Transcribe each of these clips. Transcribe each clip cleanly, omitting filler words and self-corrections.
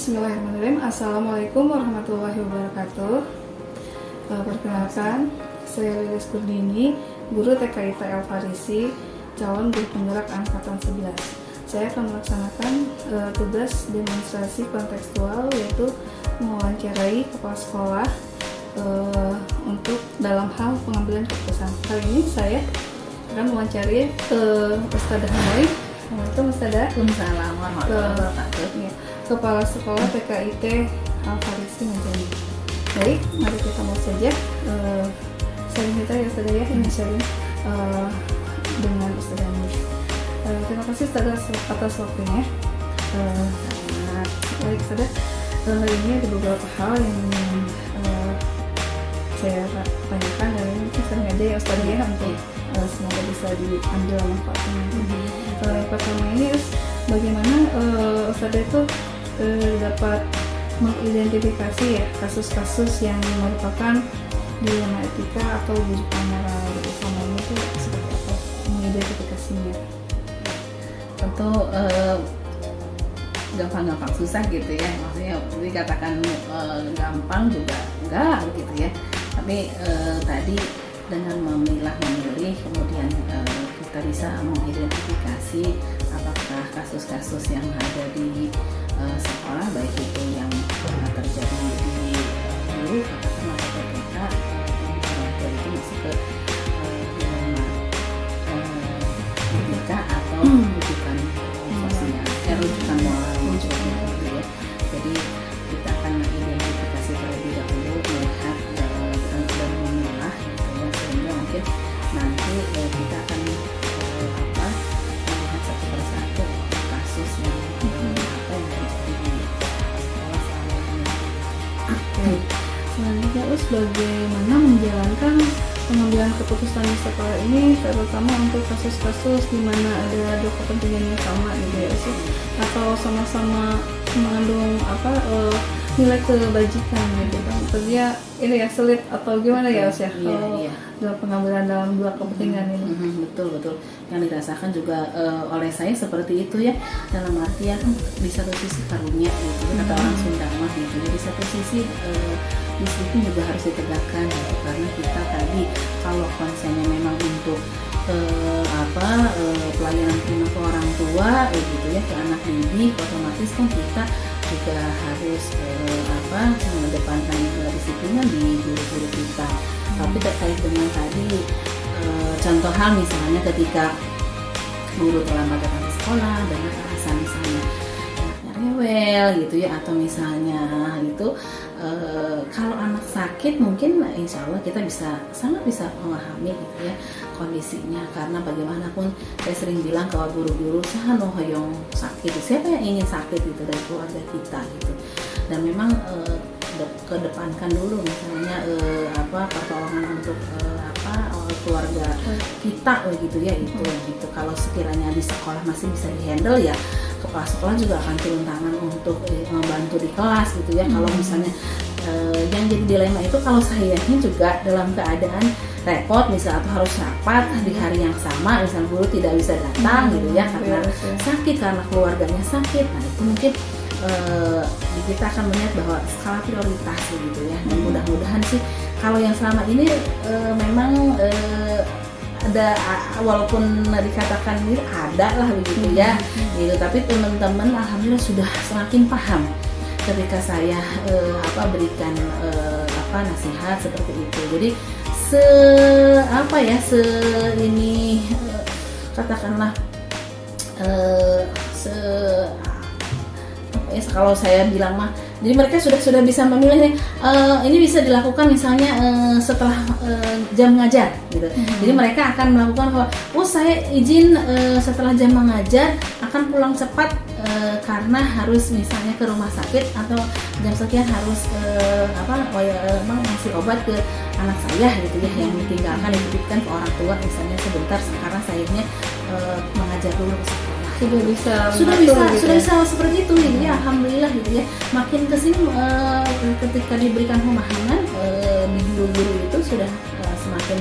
Bismillahirrahmanirrahim. Assalamualaikum warahmatullahi wabarakatuh. Perkenalkan, saya Lilis Kurdini, guru TKIP El Farisi, calon guru penggerak angkatan 11. Saya akan melaksanakan tugas demonstrasi kontekstual, yaitu mewawancarai kepala sekolah untuk dalam hal pengambilan keputusan. Kali ini saya akan mewawancarai Ustadzah Hanoi. Assalamualaikum Ustadzah. Waalaikumsalam warahmatullahi wabarakatuh. Kepala Sekolah TKIT Al Farisi Majani. Baik, mari kita mulai saja. Sharing kita ya Ustadzah ya, ini sharing dengan Ustadzah Hanoi. Terima kasih Ustadzah atas waktunya. Baik Ustadzah, hari ini ada beberapa hal yang saya tanyakan dan ini sering aja ya Ustadzah ya, untuk semoga bisa diambil manfaatnya. Yang pertama ini bagaimana Ustadzah itu dapat mengidentifikasi ya kasus-kasus yang merupakan dilema etika atau bujukan moral gitu. Selama ini itu seperti apa mengidentifikasinya? Tentu gampang-gampang susah gitu ya, maksudnya dikatakan gampang juga enggak gitu ya, tapi tadi dengan memilih kemudian kita bisa mengidentifikasi apakah kasus-kasus yang ada di sekolah, baik itu yang terjadi di guru atau masyarakat kita orang tua itu masuk ke dilema etika atau rujukan sosial, rujukan moral gitu ya. Jadi kita akan identifikasi terlebih dahulu, melihat dan memilah gitu ya, sehingga mungkin nanti kita akan melihat satu persatu kasus yang selanjutnya bagaimana menjalankan pengambilan keputusan di sekolah ini, terutama untuk kasus-kasus di mana ada dua kepentingan yang sama gitu ya sih, atau sama-sama mengandung nilai kebajikan gitu kan, kerja ini ya sulit atau gimana ya Us ya kalau dalam pengambilan dalam dua kepentingan ini. Betul yang dirasakan juga oleh saya seperti itu ya, dalam artian di satu sisi karunia gitu kata orang Sunda mah gitu ya, di satu sisi disiplin juga harus ditegakkan gitu, karena kita tadi kalau konsennya memang untuk pelayanan prima ke orang tua gitu ya, ke anak didik, otomatis kan kita juga harus mengedepankan disiplinan di guru-guru kita. Tapi terkait dengan tadi contoh hal misalnya ketika guru terlambat datang ke sekolah dengan alasan misalnya rewel gitu ya, atau misalnya itu kalau anak sakit mungkin insya Allah kita sangat bisa memahami gitu ya kondisinya, karena bagaimanapun saya sering bilang kalau guru-guru saya hoyong sakit, siapa yang ingin sakit gitu dari keluarga kita gitu, dan memang kedepankan dulu misalnya pertolongan untuk keluarga kita gitu ya, itu gitu. Kalau sekiranya di sekolah masih bisa dihandle ya, kepala sekolah juga akan turun tangan untuk membantu di kelas gitu ya. Kalau misalnya yang jadi dilema itu kalau sayangnya juga dalam keadaan repot misal atau harus rapat di hari yang sama, misal guru tidak bisa datang gitu ya karena sakit, karena keluarganya sakit. Nah itu mungkin kita akan melihat bahwa skala prioritas gitu ya, dan mudah-mudahan sih kalau yang selama ini memang ada, walaupun dikatakan ini ada lah begitu ya gitu, tapi teman-teman alhamdulillah sudah semakin paham ketika saya berikan nasihat seperti itu. Jadi katakanlah kalau saya bilang mah, jadi mereka sudah bisa memilih nih, ini bisa dilakukan misalnya setelah jam mengajar gitu. Jadi mereka akan melakukan saya izin setelah jam mengajar akan pulang cepat karena harus misalnya ke rumah sakit, atau jam sekian harus ngasih obat ke anak saya gitu ya, yang ditinggalkan dititipkan ke orang tua misalnya sebentar karena sayangnya mengajar dulu ke sekolah. Sudah bisa seperti itu ya, alhamdulillah gitu ya. Makin kesini ketika diberikan pemahaman di guru-guru itu sudah semakin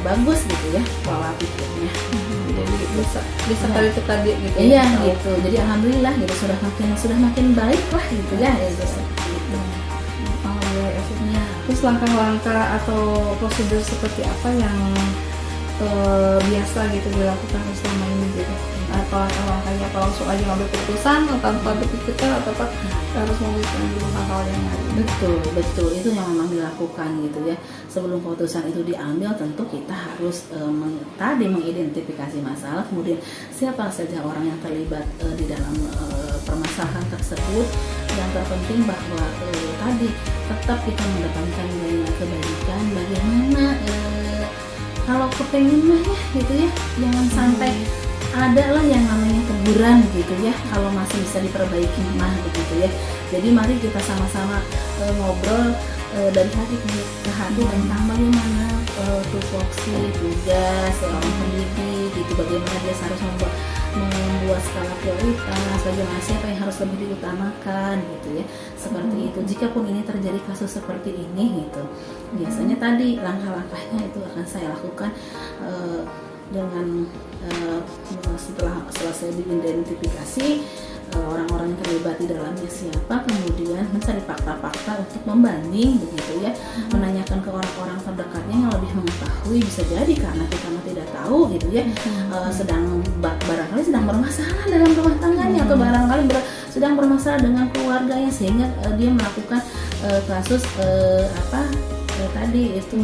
bagus gitu ya pola pikirnya. Jadi bisa Ya. kali itu tadi gitu. Iya Tahu. gitu. Jadi alhamdulillah gitu sudah makin baik lah gitu ya. Gitu. Alhamdulillah ya, Sis. Ya. Terus langkah-langkah atau prosedur seperti apa yang biasa gitu dilakukan selama ini gitu? Atau langkahnya kalau langsung aja ngambil keputusan atau tanpa berpikirkan atau apa harus memikirkan dulu hal-hal yang lain? Betul itu yang memang dilakukan gitu ya. Sebelum keputusan itu diambil tentu kita harus tadi mengidentifikasi masalah, kemudian siapa saja orang yang terlibat di dalam permasalahan tersebut. Yang terpenting bahwa tadi tetap kita mengedepankan kebaikan. Bagaimana kalau kepengen mah ya gitu ya, jangan sampai ada lah yang namanya teguran gitu ya, kalau masih bisa diperbaiki mah begitu ya. Jadi mari kita sama-sama ngobrol dari hati ke hati tentang bagaimana tupoksi tugas seorang pendidik gitu, bagaimana dia harus membuat skala prioritas, bagaimana siapa yang harus lebih diutamakan gitu ya, seperti itu. Jikapun ini terjadi kasus seperti ini gitu, biasanya tadi langkah-langkahnya itu akan saya lakukan dengan setelah selesai diidentifikasi orang-orang yang terlibat di dalamnya siapa, kemudian mencari fakta-fakta untuk membanding begitu ya, menanyakan ke orang-orang terdekatnya yang lebih mengetahui, bisa jadi karena kita tidak tahu gitu ya, barangkali sedang bermasalah dalam rumah tangganya atau barangkali sedang bermasalah dengan keluarganya sehingga dia melakukan kasus tadi itu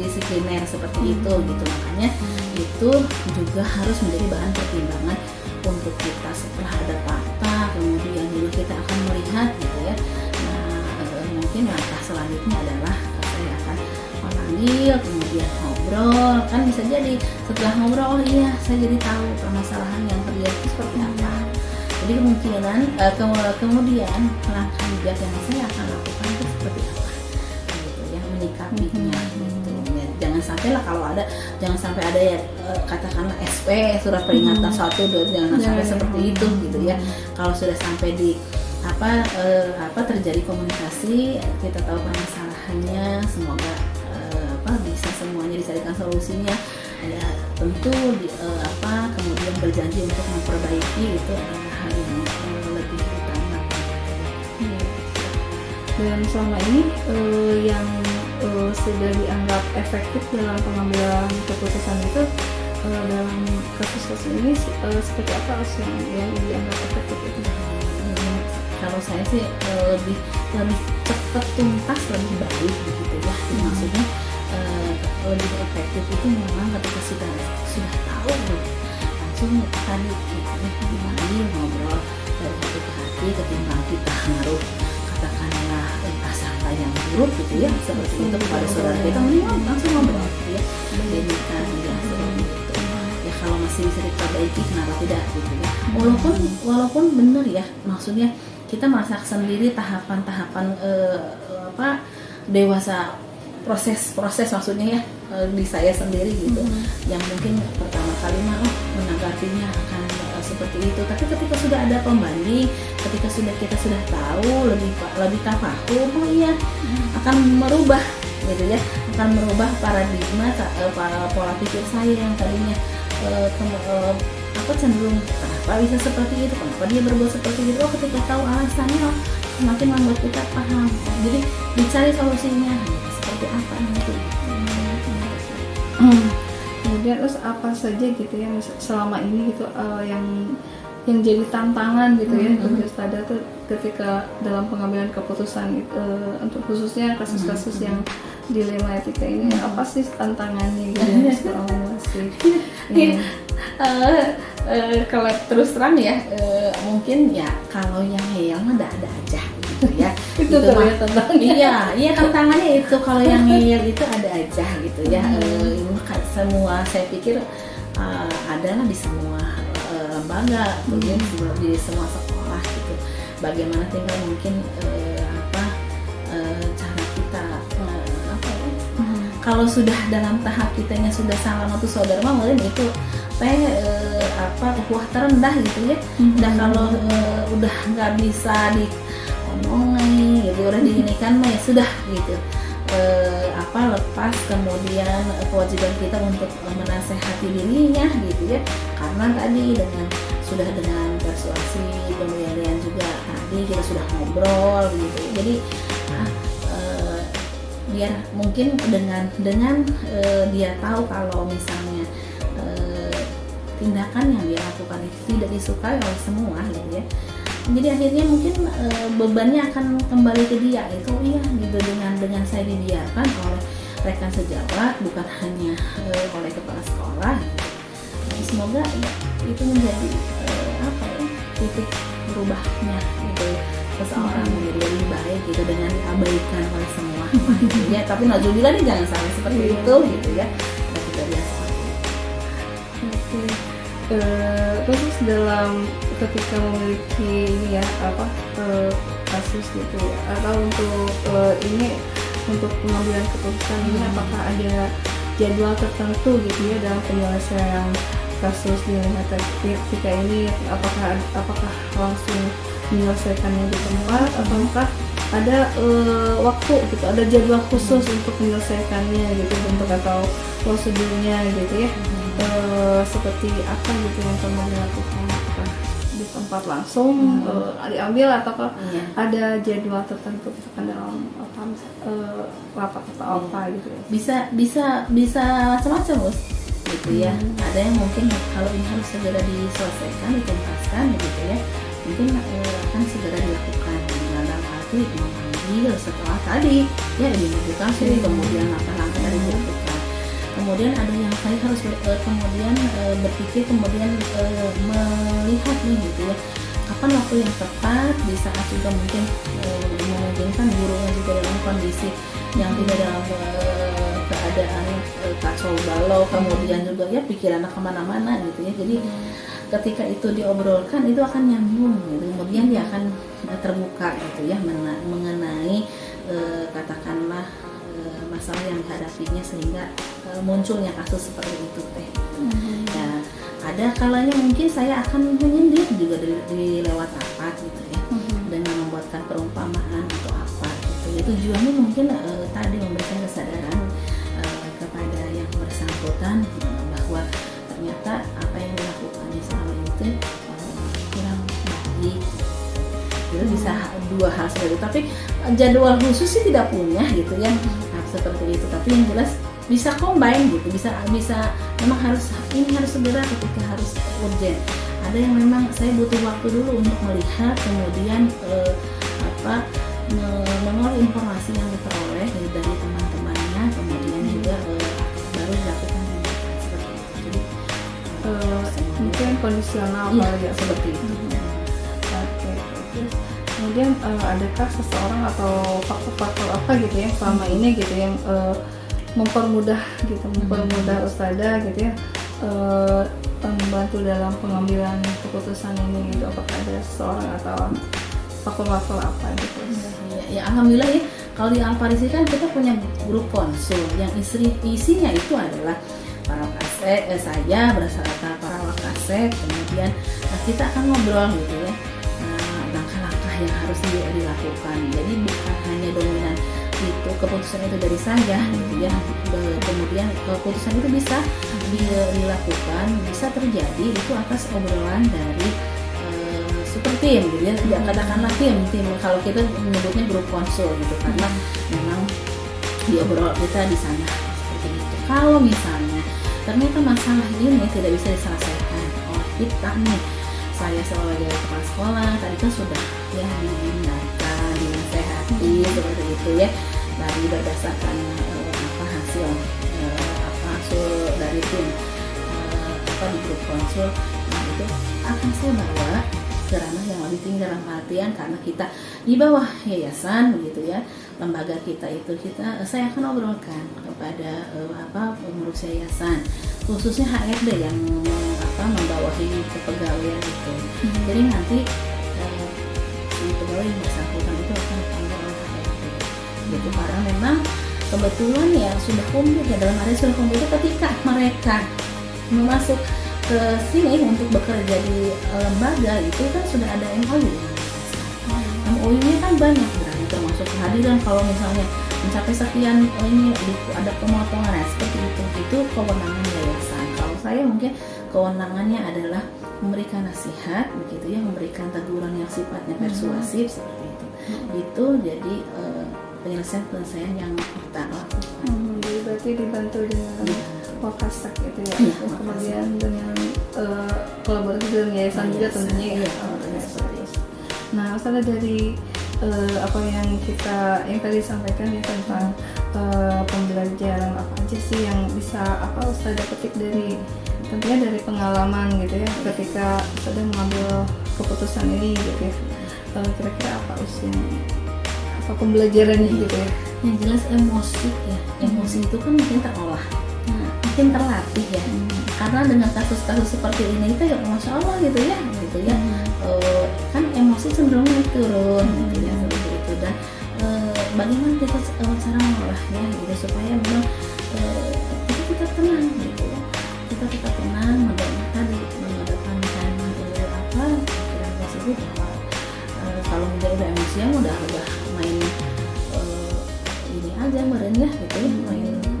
disipliner seperti itu gitu. Makanya itu juga harus menjadi bahan pertimbangan untuk kita setelah ada fakta, kemudian juga kita akan melihat gitu ya. Nah, mungkin langkah selanjutnya adalah saya akan memanggil, kemudian ngobrol, kan bisa jadi setelah ngobrol, oh iya saya jadi tahu permasalahan yang terjadi itu seperti apa. Jadi kemungkinan kemudian langkah bijak yang saya akan lakukan itu seperti apa gitu ya, menyikapinya gitu ya. Jangan sampai ada ya katakanlah SP surat peringatan 1, 2, jangan sampai seperti itu gitu ya. Kalau sudah sampai di terjadi komunikasi, kita tahu permasalahannya, semoga bisa semuanya dicarikan solusinya. Ya tentu kemudian berjanji untuk memperbaiki itu adalah hal yang lebih utama. Dan selama ini yang sudah dianggap efektif dalam pengambilan keputusan itu dalam kasus-kasus ini seperti apa yang dianggap efektif itu? Kalau saya sih lebih cepat, tuntas, lebih baik begitu ya. Maksudnya lebih efektif itu memang ketika sudah tahu langsung tadi dipanggil ngobrol dari hati ke hati, ketimbang kita naruh katakanlah prasangka yang buruk gitu ya, seperti itu kepada saudara kita, mending langsung ngobrol ya, jadikan ya seperti itu ya. Kalau masih bisa diperbaiki kenapa tidak gitu ya, walaupun benar ya, maksudnya kita merasakan sendiri tahapan-tahapan dewasa proses maksudnya ya, di saya sendiri gitu, yang mungkin pertama kali menanggapinya akan seperti itu, tapi ketika sudah ada pembanding, ketika kita sudah tahu lebih tafahum, oh iya akan merubah gitu ya, akan merubah paradigma pola pikir saya yang tadinya cenderung kenapa bisa seperti itu, kenapa dia berbuat seperti itu, ketika tahu alasannya semakin membuat kita paham, jadi dicari solusinya seperti apa nanti. Kemudian terus apa saja gitu ya selama ini gitu yang jadi tantangan gitu ya untuk Justada tuh ketika dalam pengambilan keputusan untuk khususnya kasus-kasus yang dilema etika ini, apa sih tantangannya gitu selama masih kalau terus terang ya, mungkin ya kalau yang ngeyel mah ada aja gitu ya. itu tuh ya tantangannya. Iya tantangannya itu, kalau yang ngeyel itu ada aja gitu ya. Ini semua saya pikir adalah di semua lembaga, kemudian di semua sekolah gitu. Bagaimana tinggal mungkin cara kita kalau sudah dalam tahap kitanya sudah salah satu saudara mungkin itu ukhuwah terendah gitu ya. Dan kalau udah nggak bisa ngomong gitu, udah diinikan mah ya sudah gitu. Lepas kemudian kewajiban kita untuk menasehati dirinya gitu ya, karena tadi dengan persuasi kemudian juga tadi kita sudah ngobrol gitu, jadi biar mungkin dengan dia tahu kalau misalnya tindakan yang dia lakukan itu tidak disukai oleh semua gitu ya, jadi akhirnya mungkin bebannya akan kembali ke dia itu iya gitu, dengan saya dibiarkan oleh rekan sejawat, bukan hanya oleh kepala sekolah gitu. Jadi semoga ya, itu menjadi titik berubahnya gitu seseorang menjadi lebih baik gitu dengan diabaikan oleh semua gitu ya. Tapi naudzubillah nih jangan sampai seperti itu gitu ya. Kita biasa. Oke. Terus dalam ketika memiliki ini ya kasus gitu ya, atau untuk untuk pengambilan keputusan ini apakah ada jadwal tertentu gitu ya dalam penyelesaian kasus di ketika ini, apakah langsung menyelesaikannya di tempat ataukah ada waktu gitu, ada jadwal khusus untuk menyelesaikannya gitu, bentuk atau prosedurnya gitu ya, seperti apa gitu yang perlu dilakukan, apakah di tempat langsung diambil ataukah ada jadwal tertentu misalkan dalam rapat atau apa gitu ya? Bisa macam-macam Gus gitu ya. Ada yang mungkin kalau ini harus segera diselesaikan, dituntaskan gitu ya, mungkin akan segera dilakukan dalam arti memanggil setelah tadi ya identifikasi, kemudian langkah-langkah yang dilakukan. Kemudian ada yang saya harus kemudian berpikir, kemudian melihat nih gitu ya, kapan waktu yang tepat, di saat juga mungkin memungkinkan gurunya juga dalam kondisi yang tidak dalam keadaan kacau balau, kemudian juga ya pikirannya kemana-mana gitu ya. Jadi ketika itu diobrolkan itu akan nyambung gitu, kemudian dia akan terbuka gitu ya mengenai katakanlah masalah yang dihadapinya sehingga munculnya kasus seperti itu teh. Ya, ada kalanya mungkin saya akan menyindir juga di lewat rapat gitu ya, dengan membuatkan perumpamaan atau apa gitu ya. Tujuannya mungkin tadi memberikan kesadaran kepada yang bersangkutan bahwa ternyata apa yang dilakukan selama itu kurang baik. Itu bisa dua hal seperti itu, tapi jadwal khusus sih tidak punya gitu ya, seperti itu. Tapi yang jelas bisa combine gitu, bisa memang harus segera ketika harus urgent. Ada yang memang saya butuh waktu dulu untuk melihat, kemudian mengoleh informasi yang diperoleh dari teman-temannya, kemudian juga baru dilakukan tindakan seperti itu. Jadi mungkin kondisional ya seperti itu. Oke. Kemudian adakah seseorang atau faktor-faktor apa gitu ya selama ini gitu yang mempermudah Ustadzah gitu ya membantu dalam pengambilan keputusan ini gitu, apakah ada seseorang atau faktor-faktor apa gitu? Ya alhamdulillah ya, kalau di Al-Farisi kan kita punya grup konsul yang isinya itu adalah para wakasek, saya berserta para wakasek, kemudian kita akan ngobrol gitu ya, langkah-langkah yang harus dilakukan. Jadi bukan hanya dominan itu keputusan itu dari saya gitu ya, kemudian keputusan itu bisa dilakukan, bisa terjadi itu atas obrolan dari super tim gitu ya, katakanlah tim kalau kita menyebutnya grup konsul gitu, karena memang diobrol kita di sana seperti itu. Kalau misalnya ternyata masalah ini tidak bisa diselesaikan oleh kita nih, saya sebagai kepala sekolah tadi kan sudah ya diingatkan, dinasehati seperti itu ya, dari berdasarkan hasil dari tim di grup konsul, nah itu akan saya bawa ke ranah yang lebih tinggi dalam artian karena kita di bawah yayasan begitu ya, lembaga kita saya akan obrolkan kepada pengurus yayasan, khususnya HRD yang membawahi kepegawaian itu. Jadi nanti si pegawai yang bersangkutan itu akan dipanggil oleh HRD gitu, karena memang kebetulan ya sudah komplit ya, dalam arti sudah komplit ketika mereka masuk ke sini untuk bekerja di lembaga itu kan sudah ada MOU. MOU-nya kan banyak berarti termasuk kehadiran kalau misalnya mencapai sekian ini ada pemotongan seperti itu kewenangan yayasan. Kalau saya mungkin kewenangannya adalah memberikan nasihat begitu ya, memberikan teguran yang sifatnya persuasif seperti itu. Itu jadi penyelesaian yang kita lakukan. Jadi berarti dibantu dengan Wakasek gitu ya, kemudian dengan kolaborasi dengan yayasan juga tentunya ya. Nah, misalnya dari apa yang tadi sampaikan ya tentang pembelajaran apa aja sih yang bisa Ustazah petik dari tentunya dari pengalaman gitu ya ketika Ustazah mengambil keputusan ini gitu ya, kira-kira apa pembelajarannya gitu ya? Yang jelas emosi itu kan mungkin terolah, makin terlatih ya, karena dengan kasus-kasus seperti ini itu ya masya Allah gitu ya kan emosi cenderung naik turun gitu ya seperti itu. Dan bagaimana kita cara mengolahnya gitu supaya memang kita tetap tenang gitu ya, kita tetap tenang mengedepankan pikiran tersebut bahwa kalau udah emosian udah main ini aja meren ya gitu ya,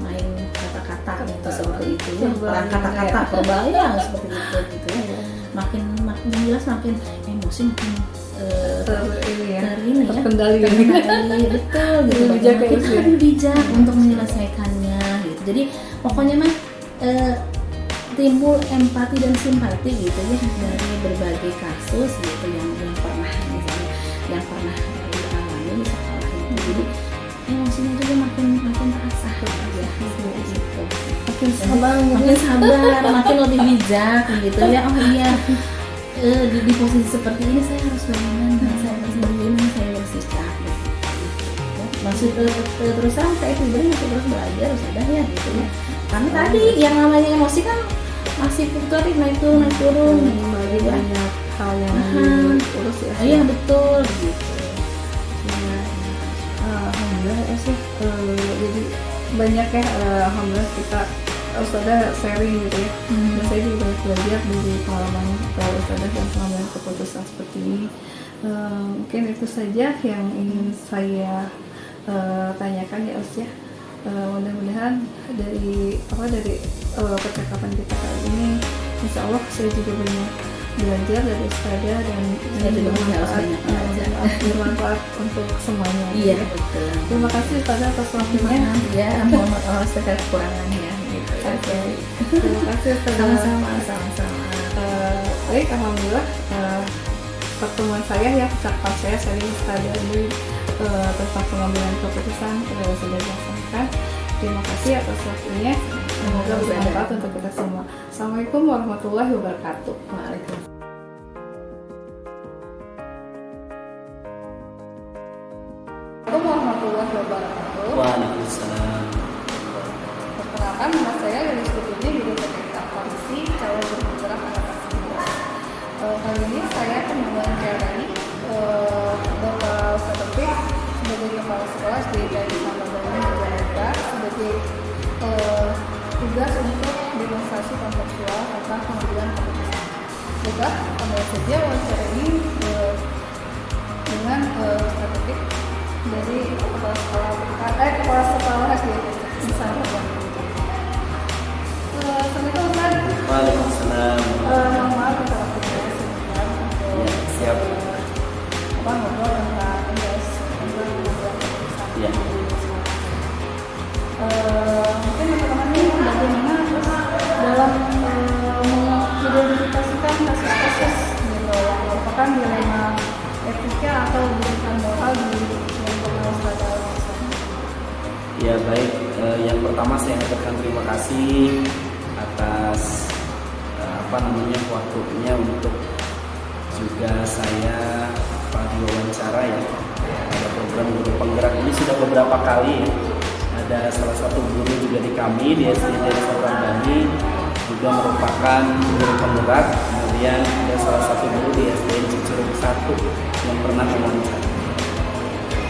main kata-kata gitu seperti itu ya, perang kata-kata berbahaya seperti itu gitu ya. Makin jelas makin emosi makin terkendali betul gitu, makin bijak untuk menyelesaikannya gitu. Jadi pokoknya mah timbul empati dan simpati gitu ya dari berbagai kasus gitu yang pernah misalnya yang pernah dialami di sekolah itu. Jadi emosinya juga makin terasa ya gitu. Makin sabar, makin lebih bijak gitu ya. Oh iya, di posisi seperti ini saya harus bagaimana, saya bersikap gitu. Masih terus terang saya pribadi masih terus belajar sudah ya gitu ya. Karena tadi yang namanya emosi kan masih fluktuatif, naik turun banyak hal yang diurus ya. Iya betul gitu. Alhamdulillah ya sih, jadi banyak ya alhamdulillah kita Ustazah sharing gitu ya. Dan saya juga banyak belajar dari pengalaman Ustazah yang pengambilan keputusan seperti ini. Mungkin itu saja yang ingin saya tanyakan ya Ustazah. Mudah-mudahan dari percakapan kita kali ini, insya Allah saya juga banyak belajar dari Ustazah dan bermanfaat untuk semuanya. Iya betul. Terima kasih Ustazah atas waktunya. Ya, mohon maaf segala kekurangannya. Gitu. Oke. Terima kasih Ustazah. Sama-sama. Baik, alhamdulillah pertemuan saya ya, percakapan saya sharing Ustazah ini tentang pengambilan keputusan sudah dilaksanakan. Terima kasih atas waktunya. Semoga bermanfaat untuk kita semua. Assalamualaikum warahmatullahi wabarakatuh. Waalaikumsalam. Assalamualaikum warahmatullahi wabarakatuh. Waalaikumsalam. Perkenalkan, nama saya Lilis Putri, Guru TK Farisi, calon guru penggerak anak kelas 11. Kali ini saya akan mewawancarai Bapak Ustaz Taufik sebagai kepala sekolah di Yayasan Bandung Jakarta sebagai tugas untuk demonstrasi kontekstual tentang pengambilan keputusan. Juga kembali saja wawancara ini dengan Ustaz Taufik dari kepala sekolah di Yayasan. Assalamualaikum Ustaz. Waalaikumsalam. Mohon maaf kita waktu saya sebentar untuk Siap. ngobrol tentang MBS tentang pengambilan keputusan. Ya. Mungkin teman-teman ini bagaimana terus dalam mengidentifikasikan kasus-kasus gitu yang merupakan dilema etika atau berdasarkan moral di lingkungan Ustazah. Ya baik, yang pertama saya mengucapkan terima kasih atas waktunya untuk juga saya diwawancara ya. Ada program guru penggerak ini sudah beberapa kali ya. Ada salah satu guru juga di kami di SD Desa Bani juga merupakan guru penggerak. Kemudian ada salah satu guru di SD Cicurug 1 yang pernah mewawancara.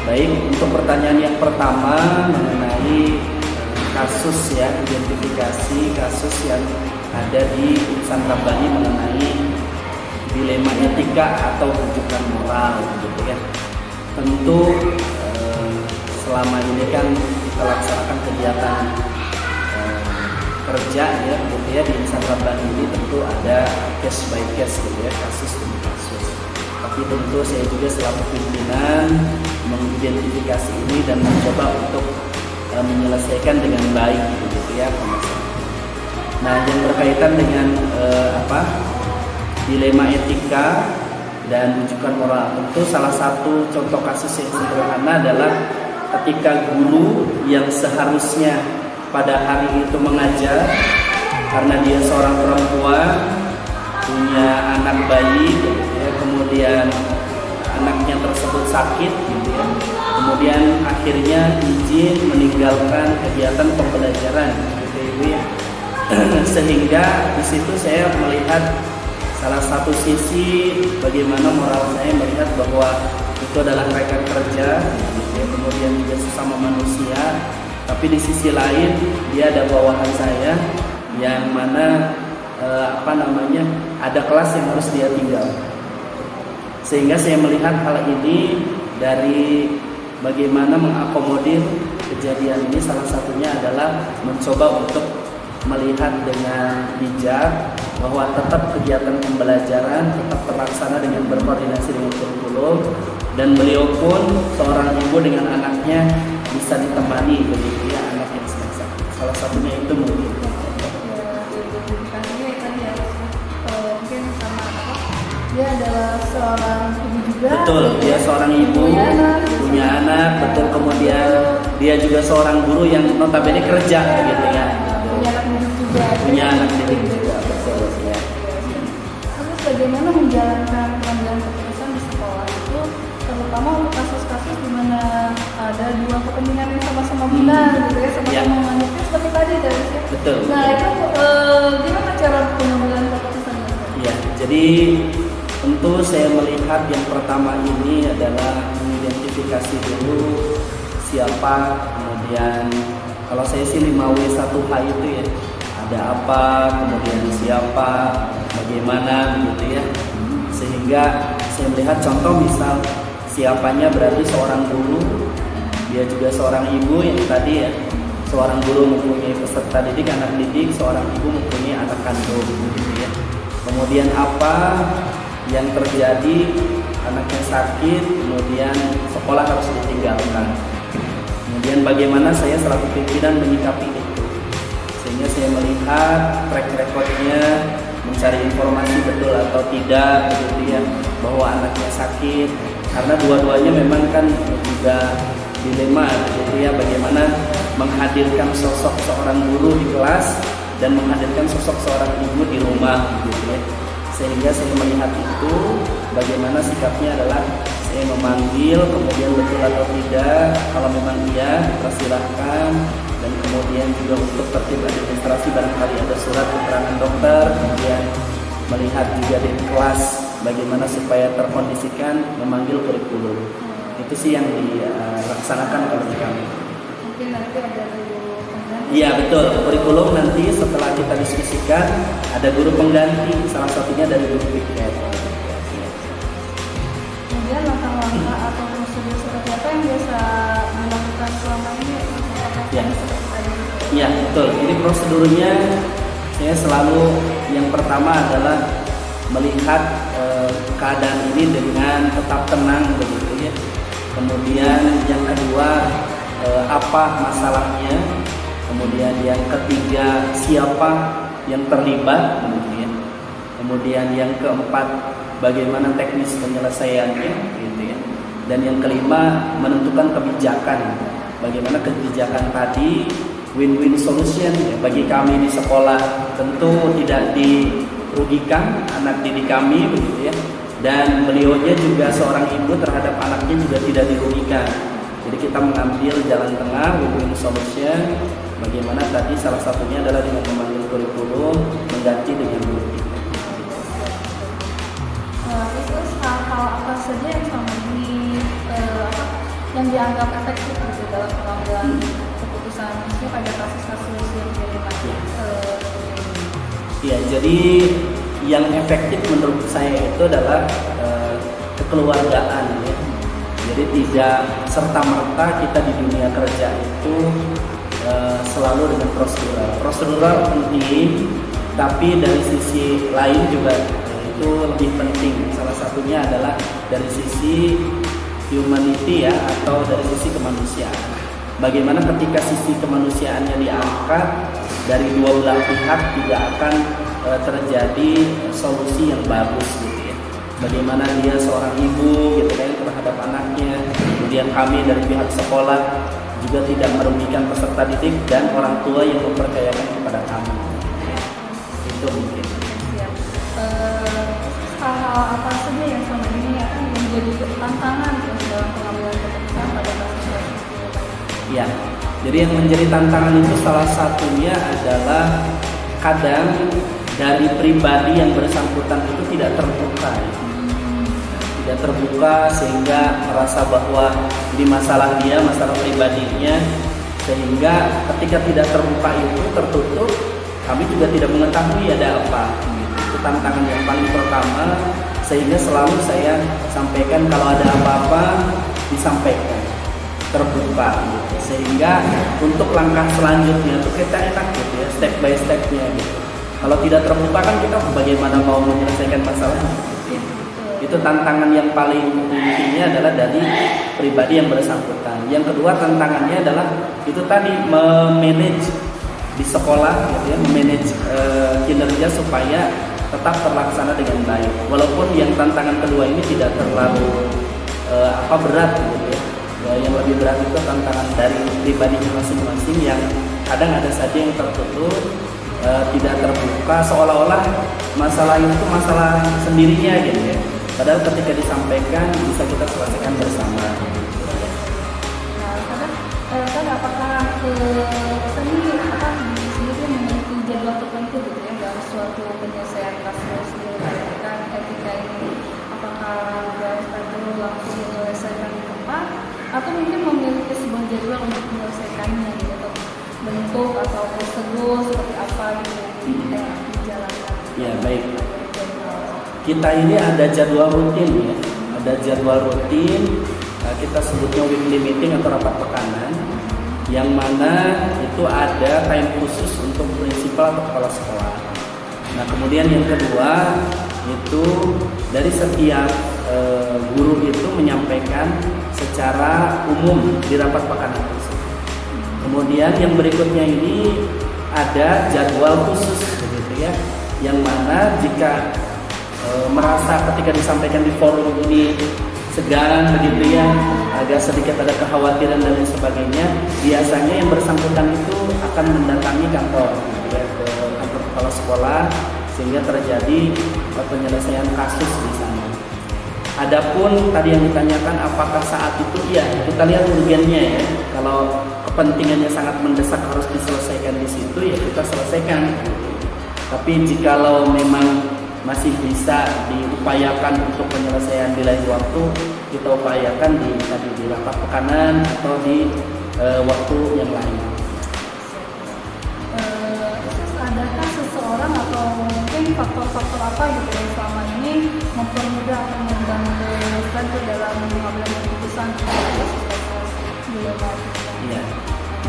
Baik, untuk pertanyaan yang pertama mengenai kasus ya, identifikasi kasus yang ada di insan Rabbani mengenai dilema etika atau rujukan moral gitu ya. tentu selama ini kan kita laksanakan kegiatan kerja ya gitu ya di Insan Rabbani ini tentu ada case by case gitu ya, kasus demi kasus. Tapi tentu saya juga selaku pimpinan mengidentifikasi ini dan mencoba untuk menyelesaikan dengan baik gitu ya. Nah, yang berkaitan dengan dilema etika dan rujukan moral, tentu salah satu contoh kasus yang sederhana adalah ketika guru yang seharusnya pada hari itu mengajar karena dia seorang perempuan punya anak bayi gitu ya, kemudian anaknya tersebut sakit gitu ya, kemudian akhirnya izin meninggalkan kegiatan pembelajaran gitu ya. Sehingga di situ saya melihat salah satu sisi bagaimana moral saya melihat bahwa itu adalah rekan kerja gitu ya, kemudian juga sesama manusia, tapi di sisi lain dia ada bawahan saya yang mana ada kelas yang harus dia tinggal. Sehingga saya melihat hal ini dari bagaimana mengakomodir kejadian ini, salah satunya adalah mencoba untuk melihat dengan bijak bahwa tetap kegiatan pembelajaran tetap terlaksana dengan berkoordinasi dengan kurikulum, dan beliau pun seorang ibu dengan anaknya bisa ditemani begitu ya, anak yang sedang sakit. Salah satunya itu mungkin. Mungkin sama dia adalah seorang ibu juga. Betul, dia seorang ibu, punya anak, betul, kemudian dia juga seorang guru yang notabene kerja gitu ya. Punya anak didik juga, betul ya. Terus bagaimana menjalankan pengambilan keputusan di sekolah itu, terutama untuk kasus-kasus di mana ada dua kepentingan yang sama-sama benar gitu ya, sama-sama menganggapnya seperti tadi dari ya. Betul. Nah itu gimana cara pengambilan keputusan? Ya, jadi tentu saya melihat yang pertama ini adalah mengidentifikasi dulu siapa, kemudian kalau saya sih 5W1H itu ya, ada apa, kemudian siapa, bagaimana gitu ya. Sehingga saya melihat contoh misal siapanya berarti seorang guru, dia juga seorang ibu yang tadi ya, seorang guru mempunyai peserta didik, anak didik, seorang ibu mempunyai anak kandung gitu ya. Kemudian apa yang terjadi, anaknya sakit, kemudian sekolah harus ditinggalkan. Kemudian bagaimana saya selaku pimpinan menyikapi itu, sehingga saya melihat track recordnya, mencari informasi betul atau tidak begitu ya, bahwa anaknya sakit, karena dua-duanya memang kan juga dilema gitu ya, bagaimana menghadirkan sosok seorang guru di kelas dan menghadirkan sosok seorang ibu di rumah gitu ya. Sehingga saya melihat itu, bagaimana sikapnya adalah saya memanggil, kemudian betul atau tidak, kalau memang iya dipersilahkan, dan kemudian juga untuk tertib administrasi barangkali ada surat keterangan dokter, kemudian melihat juga di kelas bagaimana supaya terkondisikan, memanggil kurikulum. Itu sih yang dilaksanakan oleh kami. Mungkin nanti ada guru pengganti. Iya betul, kurikulum nanti setelah kita diskusikan ada guru pengganti, salah satunya dari guru piket. Kemudian langkah-langkah atau prosedur seperti apa yang biasa dilakukan selama ini? Ya. Seperti tadi. Iya betul, ini prosedurnya saya selalu yang pertama adalah melihat keadaan ini dengan tetap tenang begitu ya. Kemudian yang kedua apa masalahnya, kemudian yang ketiga siapa yang terlibat begitu ya. Kemudian yang keempat bagaimana teknis penyelesaiannya gitu ya. Dan yang kelima menentukan kebijakan, bagaimana kebijakan tadi win-win solution ya, bagi kami di sekolah tentu tidak dirugikan anak didik kami begitu ya, dan beliaunya juga seorang ibu terhadap anaknya juga tidak dirugikan. Jadi kita mengambil jalan tengah win-win solution, bagaimana tadi salah satunya adalah dengan memanggil kurikulum mengganti dengan guru. Terus hal-hal apa saja yang selama ini yang dianggap efektif gitu dalam pengambilan keputusan khususnya pada kasus-kasus yang dilema? Ya, jadi yang efektif menurut saya itu adalah kekeluargaan ya. Jadi tidak serta-merta kita di dunia kerja itu selalu dengan prosedural. Prosedural penting, tapi dari sisi lain juga itu lebih penting. Salah satunya adalah dari sisi humanity ya, atau dari sisi kemanusiaan. Bagaimana ketika sisi kemanusiaannya diangkat dari dua belah pihak, tidak akan terjadi solusi yang bagus gitu ya. Bagaimana dia seorang ibu gitu kan terhadap anaknya, kemudian kami dari pihak sekolah juga tidak merugikan peserta didik dan orang tua yang mempercayakan kepada kami. Itu mungkin. Hal-hal apa saja yang selama ini akan menjadi tantangan dalam pengambilan keputusan pada kasus ini? Ya, jadi yang menjadi tantangan itu salah satunya adalah kadang dari pribadi yang bersangkutan itu tidak terbuka. Tidak terbuka sehingga merasa bahwa ini masalah dia, masalah pribadinya, sehingga ketika tidak terbuka itu tertutup, kami juga tidak mengetahui ada apa. Itu tantangan yang paling pertama, sehingga selalu saya sampaikan kalau ada apa-apa disampaikan terbuka gitu. Sehingga untuk langkah selanjutnya itu kita enak gitu ya, step by stepnya gitu. Kalau tidak terbuka kan kita bagaimana mau menyelesaikan masalahnya. Itu tantangan yang paling intinya adalah dari pribadi yang bersangkutan. Yang kedua tantangannya adalah itu tadi memanage di sekolah gitu ya, memanage kinerja supaya tetap terlaksana dengan baik. Walaupun yang tantangan kedua ini tidak terlalu berat gitu ya. Yang lebih berat itu tantangan dari pribadi masing-masing yang kadang ada saja yang tertutup, tidak terbuka, seolah-olah masalah itu masalah sendirinya gitu ya. Padahal ketika disampaikan bisa kita selesaikan bersama. Nah, kadang apakah sendiri memiliki jadwal tertentu gitu ya dalam suatu penyelesaian kasus kan etika ini, apakah harus langsung menyelesaikan di tempat atau mungkin memiliki sebuah jadwal untuk menyelesaikannya gitu, bentuk atau prosedur seperti apa gitu yang dijalankan? Ya baik. Kita ini ada jadwal rutin ya, ada jadwal rutin, kita sebutnya weekly meeting atau rapat pekanan, yang mana itu ada time khusus untuk prinsipal atau kepala sekolah. Nah kemudian yang kedua itu dari setiap guru itu menyampaikan secara umum di rapat pekanan tersebut. Kemudian yang berikutnya ini ada jadwal khusus begitu ya, yang mana jika merasa ketika disampaikan di forum ini segan begitu ya, agak sedikit ada kekhawatiran dan lain sebagainya, biasanya yang bersangkutan itu akan mendatangi kantor ya, ke kantor kepala sekolah sehingga terjadi penyelesaian kasus di sana. Adapun tadi yang ditanyakan apakah saat itu, ya kita lihat urgennya ya, kalau kepentingannya sangat mendesak harus diselesaikan di situ ya kita selesaikan. Tapi jikalau memang masih bisa diupayakan untuk penyelesaian di lain waktu, kita upayakan di rapat pekanan atau di waktu yang lain. Adakah seseorang atau mungkin faktor-faktor apa gitu yang selama ini mempermudah atau mengganggu saja dalam mengambil keputusan Iya.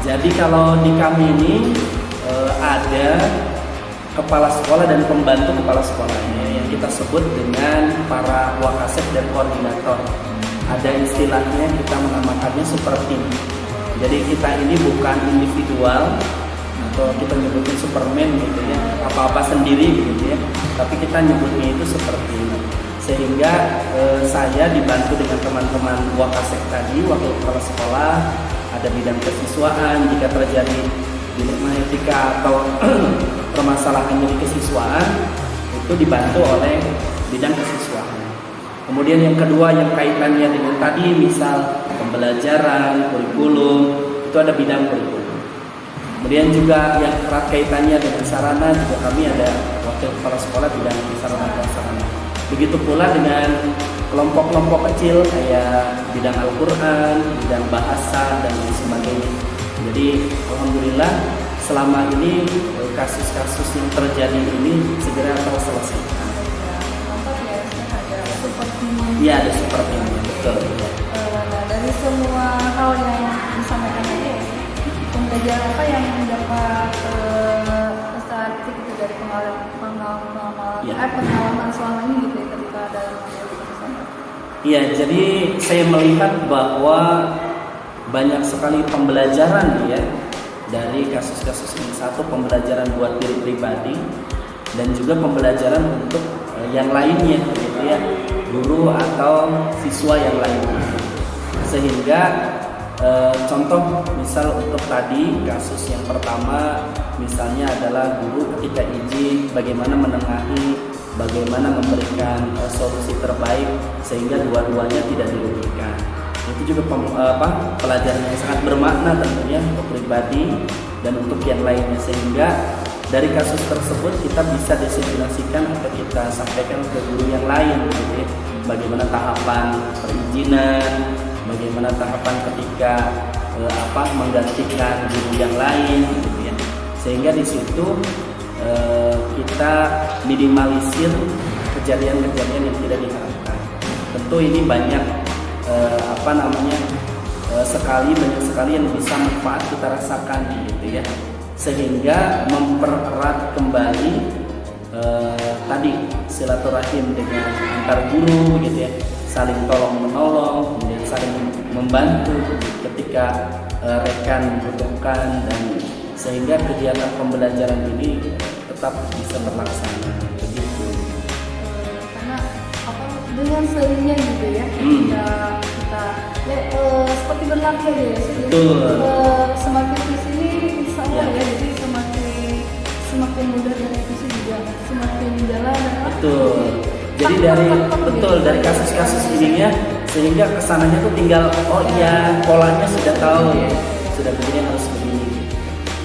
Jadi kalau di kami ini ada kepala sekolah dan pembantu kepala sekolahnya yang kita sebut dengan para wakasek dan koordinator. Ada istilahnya kita menamakannya super team. Jadi kita ini bukan individual atau kita nyebutnya superman gitu ya, apa-apa sendiri gitu ya, tapi kita nyebutnya itu super team. Sehingga saya dibantu dengan teman-teman wakasek tadi, wakil kepala sekolah, ada bidang kesiswaan jika terjadi dilema etika atau permasalahan dari kesiswaan itu dibantu oleh bidang kesiswaan. Kemudian yang kedua yang kaitannya dengan tadi misal pembelajaran, kurikulum, itu ada bidang kurikulum. Kemudian juga yang erat kaitannya dengan sarana juga kami ada wakil kepala sekolah bidang sarana dan sarana. Begitu pula dengan kelompok-kelompok kecil kayak bidang Al-Quran, bidang bahasa dan lain sebagainya. Jadi alhamdulillah selama ini kasus-kasus yang terjadi ini segera terselesaikan. Ada seperti Iya ada seperti ini betul. dari semua hal yang disampaikan tadi ya, pembelajaran apa yang dapat saat itu dari pengalaman selama ini gitu ya ketika dalam bersama. Iya, jadi saya melihat bahwa banyak sekali pembelajaran ya dari kasus-kasus ini. Satu, pembelajaran buat diri pribadi dan juga pembelajaran untuk yang lainnya gitu ya, guru atau siswa yang lainnya. Sehingga contoh misal untuk tadi kasus yang pertama misalnya adalah guru ketika izin bagaimana menengahi, bagaimana memberikan solusi terbaik sehingga dua-duanya tidak dirugikan. Itu juga pelajaran yang sangat bermakna tentunya untuk pribadi dan untuk yang lainnya, sehingga dari kasus tersebut kita bisa desimulasikan atau kita sampaikan ke guru yang lain gitu ya. Bagaimana tahapan perizinan, bagaimana tahapan ketika menggantikan guru yang lain gitu ya. Sehingga di situ kita minimalisir kejadian-kejadian yang tidak diharapkan. Tentu ini banyak banyak sekali yang bisa manfaat kita rasakan gitu ya, sehingga mempererat kembali tadi silaturahim dengan antar guru gitu ya, saling tolong menolong, kemudian saling membantu ketika rekan membutuhkan, dan sehingga kegiatan pembelajaran ini tetap bisa terlaksana begitu. Karena dengan seringnya gitu ya kita seperti berlatih aja ya sih. Semakin kesini insya Allah ya, jadi semakin mudah dan efisien juga, semakin jalan dan betul. Jadi dari kasus-kasus ini ya, sehingga kesananya tuh tinggal ya polanya sudah tahu ya, sudah begini harus begini.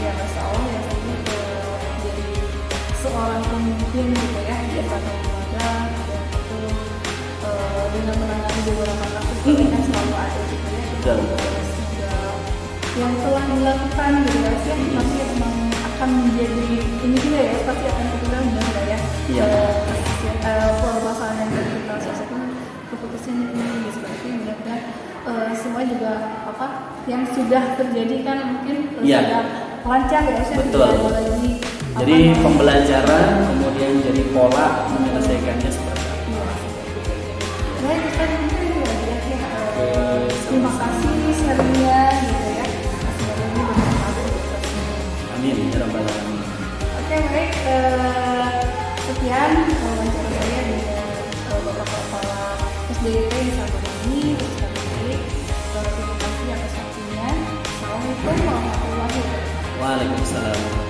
Ya Masya Allah ya, jadi seorang pemimpin gitu ya di depan lembaga itu dengan menangani beberapa kasus ini kan selalu ada gitu ya. Semoga yang telah dilakukan gitu ya sih pasti memang akan menjadi ini juga ya, pasti akan berguna mudah ya. Permasalahan yang kita selesaikan keputusan ini seperti mudah-mudahan semua juga yang sudah terjadi kan mungkin sudah lancar ya sih. Betul. Jadi pembelajaran kemudian jadi pola menyelesaikannya seperti apa. Baik, Ustaz, mungkin itu aja ya. Terima kasih sharingnya gitu ya. Semoga ini bermanfaat untuk kita semua. Amin ya rabbal alamin. Oke, baik. Sekian wawancara saya dengan Bapak Kepala SDIP Satu ini. Terima kasih atas waktunya. Assalamualaikum warahmatullahi wabarakatuh. Waalaikumsalam.